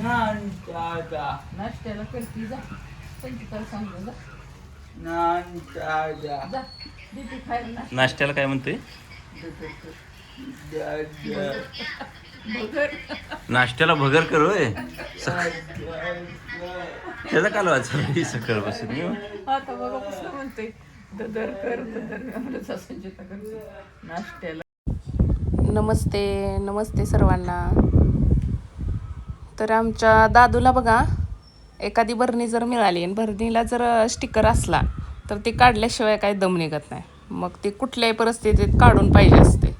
नाश्त्याला करती जा संचिताला सांगलं जा दीदी खायला नाश्त्याला काय म्हणते? भगर नाश्त्याला भगर कर होय. त्याचा काल वाचा सकाळ बसून आता बघा कसं म्हणते ददर कर ददर म्हणत संचिता करते नाश्त्याला. नमस्ते नमस्ते सर्वांना. तर आमच्या दादूला बघा एखादी बरणी जर मिळाली आणि बरणीला जर स्टिकर असला तर ती काढल्याशिवाय काही दम निघत नाही. मग ती कुठल्याही परिस्थितीत काढून पाहिजे असते.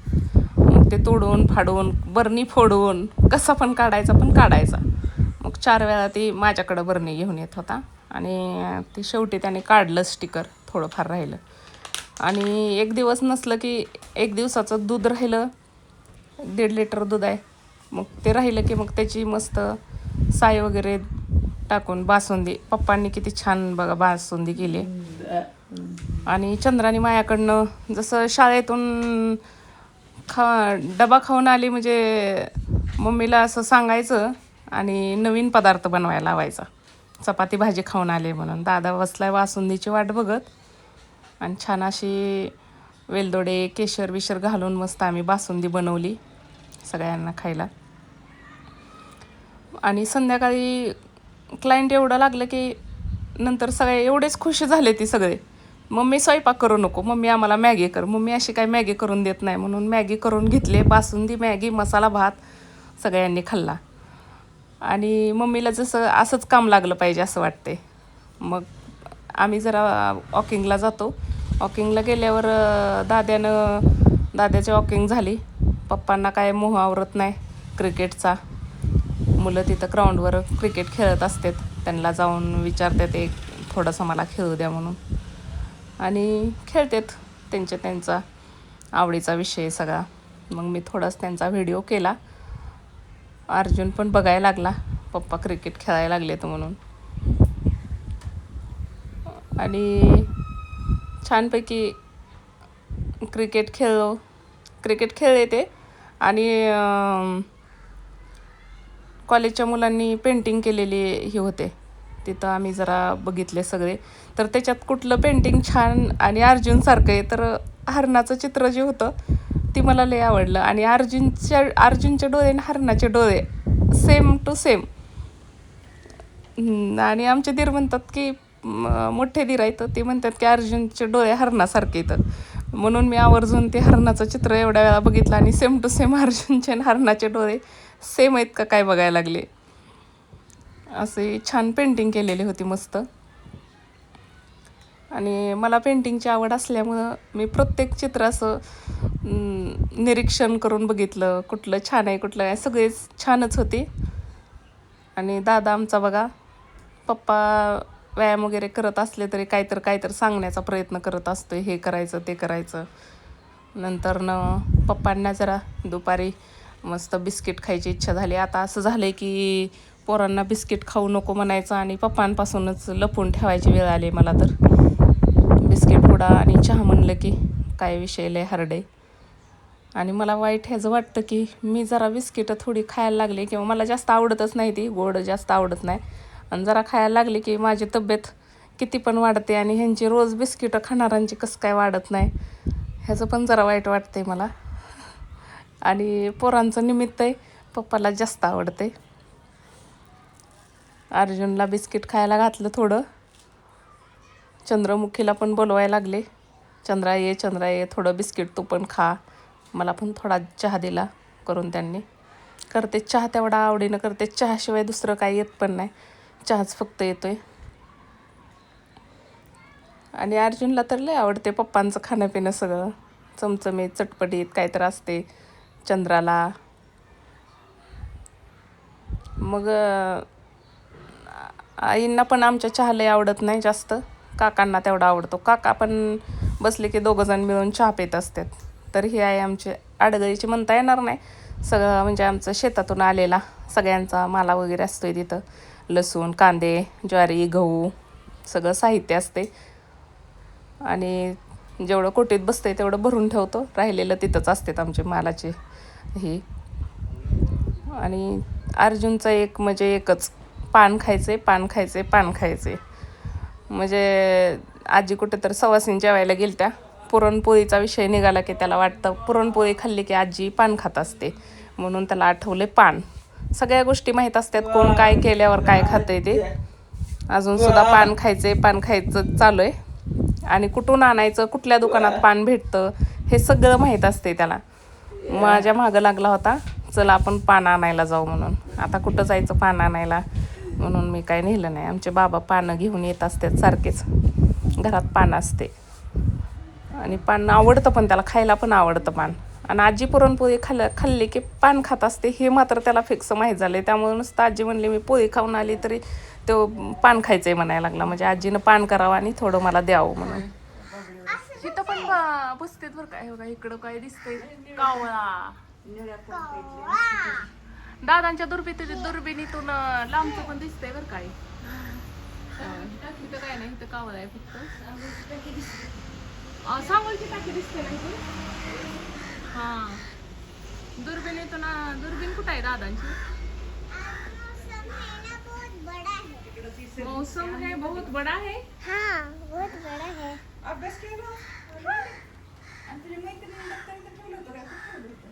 मग ते तोडून फाडून बरणी फोडून कसा पण काढायचा पण काढायचा. मग 4 वेळा ती माझ्याकडं बरणी घेऊन येत होता आणि ती शेवटी त्याने काढलं स्टिकर. थोडंफार राहिलं आणि एक दिवस नसलं की 1 दिवसाचं दूध राहिलं. 1.5 लिटर दूध आहे. मग ते राहिलं की मग त्याची मस्त साय वगैरे टाकून बासुंदी पप्पांनी किती छान बघा बासुंदी केली. आणि चंद्राने मायाकडनं जसं शाळेतून डबा खाऊन आली म्हणजे मम्मीला असं सांगायचं आणि नवीन पदार्थ बनवायला लावायचा. चपाती भाजी खाऊन आले म्हणून. दादा बसलाय बासुंदीची वाट बघत आणि छान अशी वेलदोडे केशर विशर घालून मस्त आम्ही बासुंदी बनवली सगळ्यांना खायला. आणि संध्याकाळी क्लायंट एवढं लागलं की नंतर सगळे एवढेच खुश झाले ती सगळे. मम्मी स्वयंपाक करू नको, मम्मी आम्हाला मॅगी कर. मम्मी अशी काही मॅगी करून देत नाही म्हणून मॅगी करून घेतले. बासुंदी मॅगी मसाला भात सगळ्यांनी खाल्ला. आणि मम्मीला जसं असंच काम लागलं पाहिजे असं वाटते. मग आम्ही जरा वॉकिंगला जातो. वॉकिंगला गेल्यावर दाद्याची वॉकिंग झाली. पप्पांना काय मोह आवरत नाही क्रिकेटचा. मुलं तिथं ग्राउंडवर क्रिकेट खेळत असतात. त्यांना जाऊन विचारतात एक थोडंसं मला खेळू द्या म्हणून. आणि खेळतात त्यांचा आवडीचा विषय सगळा. मग मी थोडाच त्यांचा व्हिडिओ केला. अर्जुन पण बघायला लागला पप्पा क्रिकेट खेळायला लागले तर म्हणून. आणि छानपैकी क्रिकेट खेळले ते. आणि कॉलेजच्या मुलांनी पेंटिंग केलेली हे होते तिथं आम्ही जरा बघितले सगळे. तर त्याच्यात कुठलं पेंटिंग छान आणि अर्जुनसारखं आहे तर हरणाचं चित्र जे होतं ती मला लय आवडलं. आणि अर्जुनचे डोळे आणि हरणाचे डोळे सेम टू सेम. आणि आमचे दीर म्हणतात की मोठे दीर आहेत ते म्हणतात की अर्जुनचे डोळे हरणासारखे येतात. म्हणून मी आवर्जून ते हरणाचं चित्र एवढ्या वेळा बघितलं आणि सेम टू सेम अर्जुनचे आणि हरणाचे डोळे सेम आहेत का काय बघायला लागले. असे छान पेंटिंग केलेली होती मस्त. आणि मला पेंटिंगची आवड असल्यामुळं मी प्रत्येक चित्र असं निरीक्षण करून बघितलं. कुठलं छान आहे कुठलं आहे सगळेच छानच होते. आणि दादा आमचा बघा पप्पा व्यायाम वगैरे करत असले तरी काहीतरी सांगण्याचा प्रयत्न करत असतो. हे करायचं ते करायचं. नंतर पप्पांना जरा दुपारी मस्त बिस्किट खायची इच्छा झाली. आता असं झालं आहे की पोरांना बिस्किट खाऊ नको म्हणायचं आणि पप्पांपासूनच लपवून ठेवायची वेळ आली मला तर. बिस्किट पुडा आणि चहा म्हणलं की काय विषय लय हार्ड आहे. आणि मला वाईट ह्याचं वाटतं की मी जरा बिस्किटं थोडी खायला लागले किंवा मला जास्त आवडतच नाही ती गोड जास्त आवडत नाही. आणि जरा खायला लागली की माझी तब्येत किती पण वाढते आणि ह्यांची रोज बिस्किटं खाणाऱ्यांची कसं काय वाढत नाही ह्याचं पण जरा वाईट वाटते मला. आणि पोरांचं निमित्त आहे पप्पाला जास्त आवडते. अर्जुनला बिस्किट खायला घातलं थोडं. चंद्रमुखीला पण बोलवायला लागले. चंद्रा ये थोडं बिस्किट तू पण खा. मला पण थोडा चहा दिला करून त्यांनी. करते चहा तेवढा आवडीनं करते. चहाशिवाय दुसरं काही येत पण नाही. चहाच फक्त येतोय. आणि अर्जुनला तर लय आवडते पप्पांचं खाणंपिणं सगळं. चमचमीत चटपटीत काहीतरी असते चंद्राला. मग आईंना पण आमच्या चहा लय आवडत नाही जास्त. काकांना तेवढा आवडतो. काका पण बसले की 2 जण मिळून चहा पित असतात. तर ही आहे आमची आडगळीची म्हणता येणार नाही. सगळं म्हणजे आमचं शेतातून आलेला सगळ्यांचा माला वगैरे असतोय तिथं. लसूण कांदे ज्वारी गहू सगळं साहित्य असते. आणि जेवढं कोटीत बसतंय तेवढं भरून ठेवतो. राहिलेलं तिथंच असतात आमचे मालाचे हे. आणि अर्जुनचं एक म्हणजे एकच, पान खायचे पान खायचे पान खायचे. म्हणजे आजी कुठे तर सवासीन जेवायला गेलत्या, पुरणपोळीचा विषय निघाला की त्याला वाटतं पुरणपोळी खाल्ली की आजी पान खात असते, म्हणून त्याला आठवले पान. सगळ्या गोष्टी माहीत असतात कोण काय केल्यावर काय खातंय ते. अजून सुद्धा पान खायचं चालू आहे. आणि कुठून आणायचं, कुठल्या दुकानात पान भेटतं हे सगळं माहीत असते त्याला. माझ्या मागं लागला होता, चला आपण पान आणायला जाऊ म्हणून. आता कुठं जायचं पान आणायला, म्हणून मी काय नेलं नाही. आमचे बाबा पानं घेऊन येत असतात सारखेच, घरात पान असते. आणि पान आवडतं पण त्याला, खायला पण आवडतं पान. आणि आजी पुरणपोळी खाल्ली की पान खात असते हे मात्र त्याला फिक्स माहीत झालं आहे. त्यामुळे नुसतं आजी म्हणली मी पोळी खाऊन आली तरी तो पान खायचं आहे म्हणायला लागला. म्हणजे आजीनं पान करावं आणि थोडं मला द्यावं म्हणून. तिथं पण बसतेत बरं काय. बघा इकडं काय दिसतंय, कावळा. दादांच्या दुर्बिणीतून लांबचं पण दिसतंय बरं काय. इथं काय नाही, इथं कावळा आहे फक्त. सांगोलची टाकी दिसते नाही तू. हा दुर्बिणीतून, दुर्बीण कुठं आहे दादांची. मौसम है बहुत बड़ा है. हाँ बहुत बड़ा है. अभ्यास केला आणि तुझ्या मैत्रिणीने दप्तर इथं ठेवलं होतं काय, कुठं ठेवलं होतं?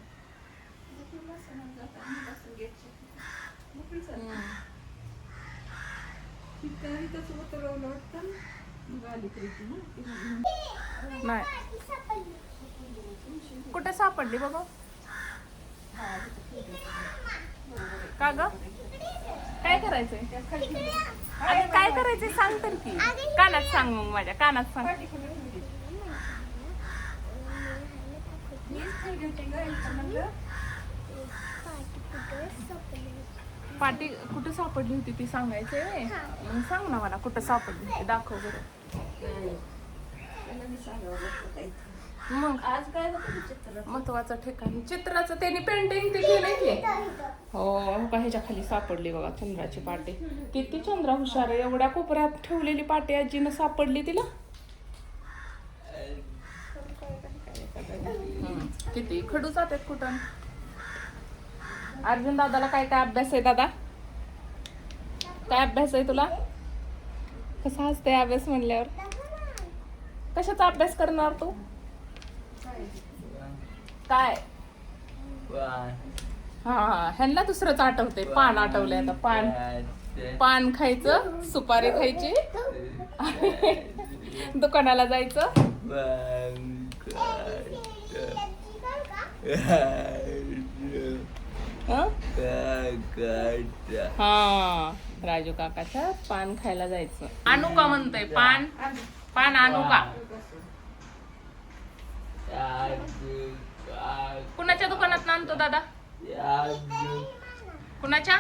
इथंच उतरवलं वाटतं, मग आली तरी ती ना. नाही कुठे सापडली बाबा. का ग काय करायचंय, अगं काय करायचंय सांग तर की. कानात सांग, मग माझ्या कानात सांग. पाटी कुठे सापडली होती ती सांगायचंय. मग सांग ना मला कुठं सापडली होती, दाखव बरं. मग आज काय होतं चित्र, महत्वाचं ठिकाण चित्राचं त्यांनी पेंटिंग ते केलंय की. हो का, ह्याच्या खाली सापडली बघा चंद्राची पाटी. किती चंद्रा हुशार आहे, एवढ्या कोपऱ्यात ठेवलेली पाटी आजीनं सापडली तिला. किती खडू जातात कुठं. अर्जुन दादाला काय काय अभ्यास आहे दादा, काय अभ्यास आहे तुला. कसा असते अभ्यास म्हणल्यावर, कशाचा अभ्यास करणार तू. काय हा ह्यांना दुसरंच आठवते, पान आठवलंय आता. पान खायचं, सुपारी खायची, दुकानाला जायचं. हा राजू काकाच्या पान खायला जायचं. आणू का म्हणतोय पान, पान आणू का. कुणाच्या दुकानात आणतो दादा, कुणाच्या.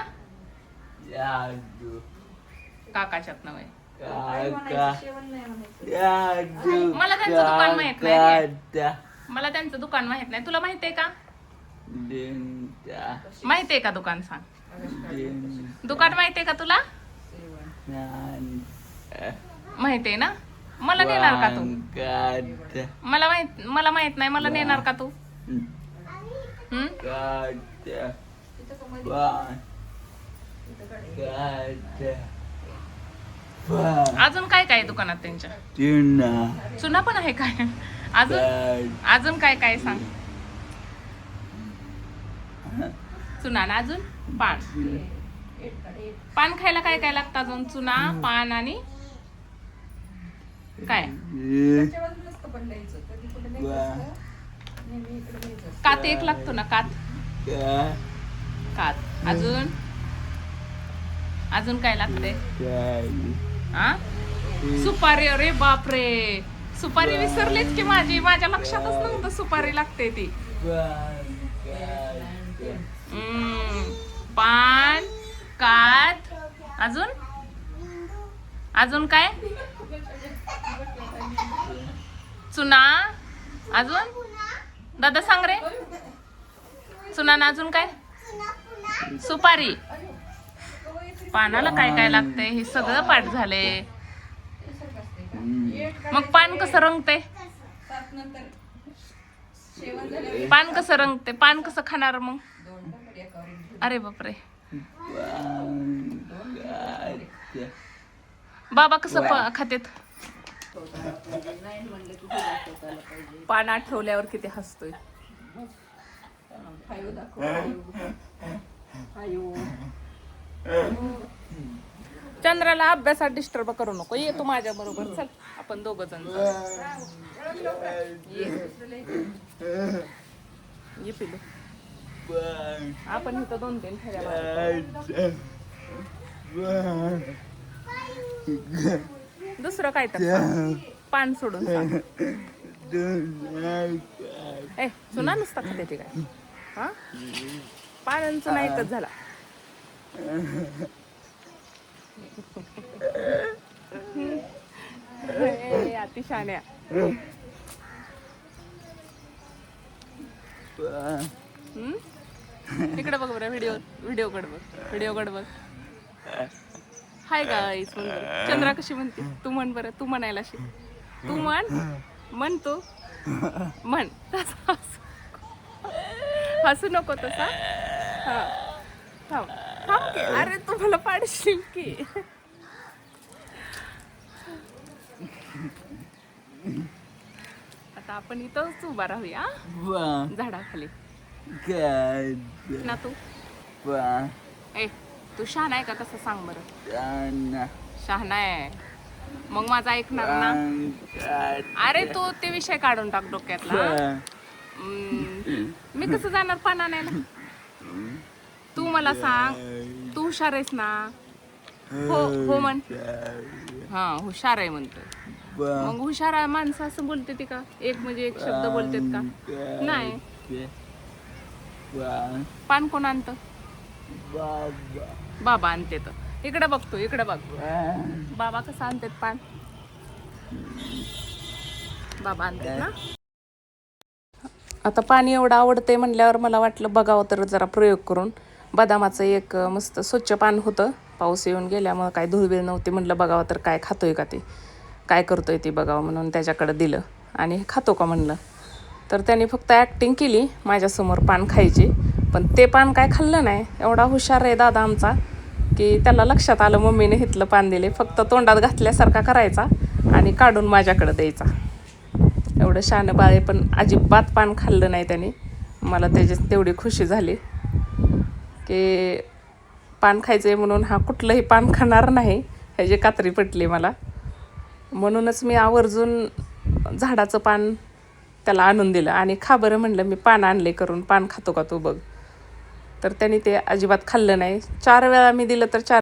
काकाच्यात नव्हे. मला त्यांचं दुकान माहित नाही, मला त्यांचं दुकान माहित नाही. तुला माहित आहे का, माहित आहे का दुकान सांग. दुकान माहित आहे का तुला, माहित आहे ना. मला नेणार का तू, मला माहित नाही, मला नेणार का तू. अजून काय काय दुकानात त्यांच्या. चुना पण आहे काय, अजून काय काय सांग. चुना ना अजून पान. पान खायला काय काय लागतं अजून. चुना, पान आणि काय. कात एक लागतो ना, कात. कात अजून काय लागते. हा सुपारी. अरे बापरे, सुपारी विसरलीच की माझ्या लक्षातच नव्हतं सुपारी लागते ती. पान, कात, अजून काय. चुना, अजून दादा सांग रे. चुना ना अजून काय. सुपारी. पानाला काय काय लागतंय हे सगळं पाठ झालंय. मग पान कसं रंगते, पान कसं रंगते, पान कसं खाणार मग. अरे बापरे, बाबा कसं खातेत पान आठवल्यावर किती हसतोय. खायो दाखव खायो. चंद्राला अभ्यासात डिस्टर्ब करू नको. ये तू माझ्या बरोबर चल आपण दोघ जण ये पिलू. आपण इथं 2-3 फेऱ्या मारू. दुसरं काय तर पान सोडून सांग. ए चुना नुसता खाते ते काय हा पानांचं नाही एकच झाला. अतिशान्या. इकडे बघ बरं व्हिडिओ कडे बघ. हाय गाईस म्हणतो. चंद्रा कशी म्हणते तू म्हण बरं. तू म्हणायला शिक. तू म्हण तू म्हण. हसू नको तसा. हा थांब की. अरे तू मला पाडशील की. आता आपण इथंच उभा राहूया झाडाखाली ना. तू ए तू शहाणा आहे का कसं सांग बरं. शहाणा आहे मग माझा ऐकणार ना. अरे तू ते विषय काढून टाक डोक्यातला. मी कसं जाणार पान आणायला. तू मला सांग तू हुशार आहेस ना. हो म्हण. हा हुशार आहे म्हणतोय. मग हुशार माणसं असं बोलते ती का एक म्हणजे एक शब्द बोलतेत का नाही. पान कोण आणतं. बाबा आणते. तर इकडे बघतो. इकडे बघ बाबा कसं आणतात पान. बाबा आणतात ना. आता पाणी एवढं आवडते म्हणल्यावर मला वाटलं बघावं तर जरा प्रयोग करून. बदामाचं एक मस्त स्वच्छ पान होतं. पाऊस येऊन गेल्यामुळं काय धुळबीळ नव्हती. म्हणलं बघावं तर काय खातोय का ते काय करतोय ते बघावं म्हणून त्याच्याकडे दिलं. आणि खातो का म्हणलं तर त्याने फक्त ॲक्टिंग केली माझ्यासमोर पान खायची. पण ते पान काय खाल्लं नाही. एवढा हुशार आहे दादा आमचा की त्याला लक्षात आलं मम्मीने हिथलं पान दिले. फक्त तोंडात घातल्यासारखा करायचा आणि काढून माझ्याकडे द्यायचा. एवढं शहाणं बाळ आहे. पण अजिबात पान खाल्लं नाही त्याने. मला त्याची तेवढी खुशी झाली की पान खायचं आहे म्हणून हा कुठलंही पान खाणार नाही ह्याची खात्री पटली मला. म्हणूनच मी आवर्जून झाडाचं पान त्याला आणून दिलं. आणि खा बरं म्हणलं मी पान आणले करून पान खातो का तू बघ. तर त्याने ते अजिबात खाल्लं नाही. 4 वेळा मी दिलं तर 4